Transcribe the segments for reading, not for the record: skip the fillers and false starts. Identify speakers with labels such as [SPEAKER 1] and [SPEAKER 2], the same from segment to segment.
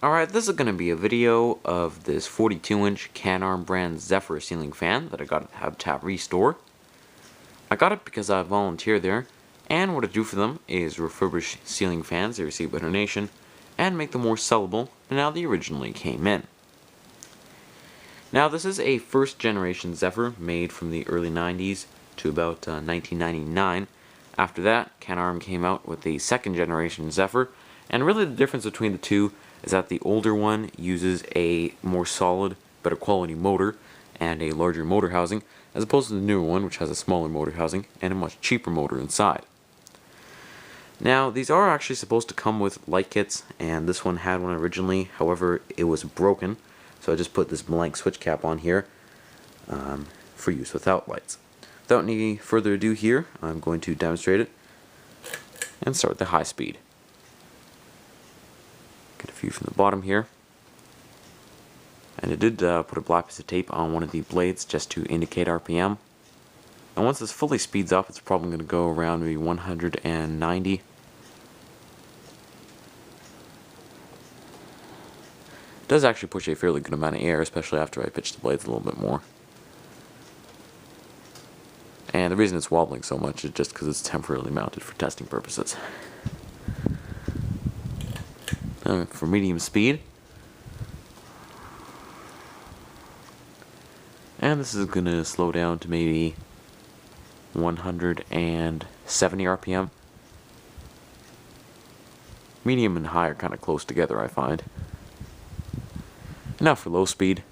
[SPEAKER 1] Alright, this is going to be a video of this 42-inch Canarm brand Zephyr ceiling fan that I got at Habitat Restore. I got it because I volunteered there, and what I do for them is refurbish ceiling fans they receive by donation and make them more sellable than how they originally came in. Now, this is a first generation Zephyr made from the early 90s to about 1999. After that, Canarm came out with the second generation Zephyr, and really the difference between the two is that the older one uses a more solid, better quality motor and a larger motor housing, as opposed to the newer one, which has a smaller motor housing and a much cheaper motor inside. Now, these are actually supposed to come with light kits, and this one had one originally. However, it was broken, so I just put this blank switch cap on here for use without lights. Without any further ado here, I'm going to demonstrate it and start the high speed. Get a view from the bottom here. And I did put a black piece of tape on one of the blades just to indicate RPM. And once this fully speeds up, it's probably going to go around maybe 190. It does actually push a fairly good amount of air, especially after I pitch the blades a little bit more. And the reason it's wobbling so much is just because it's temporarily mounted for testing purposes. For medium speed. And this is going to slow down to maybe 170 RPM. Medium and high are kind of close together, I find. And now for low speed.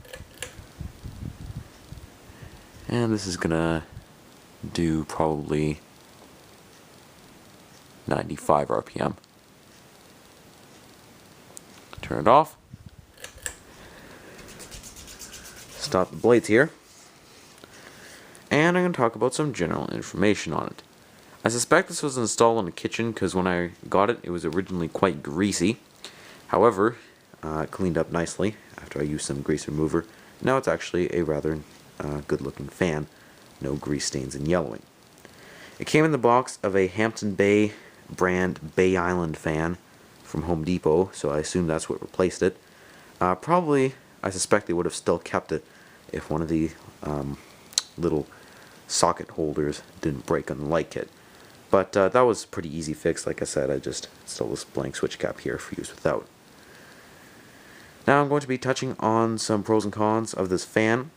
[SPEAKER 1] And this is going to do probably 95 RPM. Turn it off. Stop the blades here. And I'm going to talk about some general information on it. I suspect this was installed in the kitchen because when I got it, it was originally quite greasy. However, it cleaned up nicely after I used some grease remover. Now it's actually a rather good looking fan. No grease stains and yellowing. It came in the box of a Hampton Bay brand Bay Island fan from Home Depot, so I assume that's what replaced it. Probably, I suspect they would have still kept it if one of the little socket holders didn't break on the light kit. But that was a pretty easy fix. Like I said, I just installed this blank switch cap here for use without. Now I'm going to be touching on some pros and cons of this fan.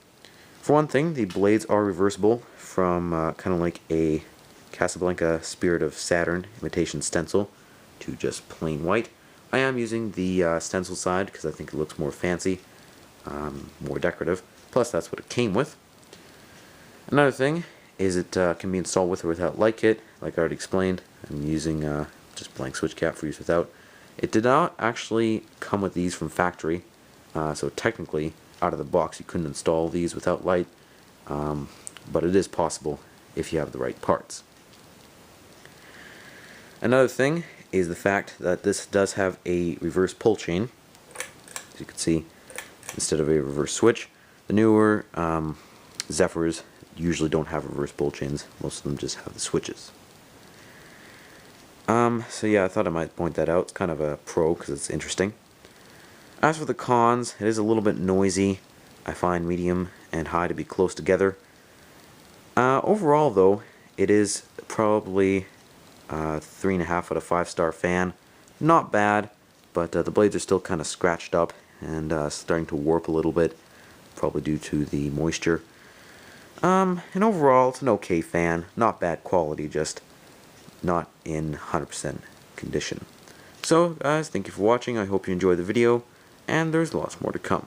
[SPEAKER 1] For one thing, the blades are reversible from kind of like a Casablanca Spirit of Saturn imitation stencil to just plain white. I am using the stencil side because I think it looks more fancy, more decorative. Plus, that's what it came with. Another thing is it can be installed with or without light kit. Like I already explained, I'm using just blank switch cap for use without. It did not actually come with these from factory, so technically, out of the box, you couldn't install these without light, but it is possible if you have the right parts. Another thing is the fact that this does have a reverse pull chain. As you can see, instead of a reverse switch, the newer Zephyrs usually don't have reverse pull chains. Most of them just have the switches. So yeah, I thought I might point that out. It's kind of a pro because it's interesting. As for the cons, it is a little bit noisy. I find medium and high to be close together. Overall though, it is probably 3.5 out of 5-star fan. Not bad, but the blades are still kind of scratched up and starting to warp a little bit, probably due to the moisture. And overall, it's an okay fan. Not bad quality, just not in 100% condition. So guys, thank you for watching. I hope you enjoyed the video, and there's lots more to come.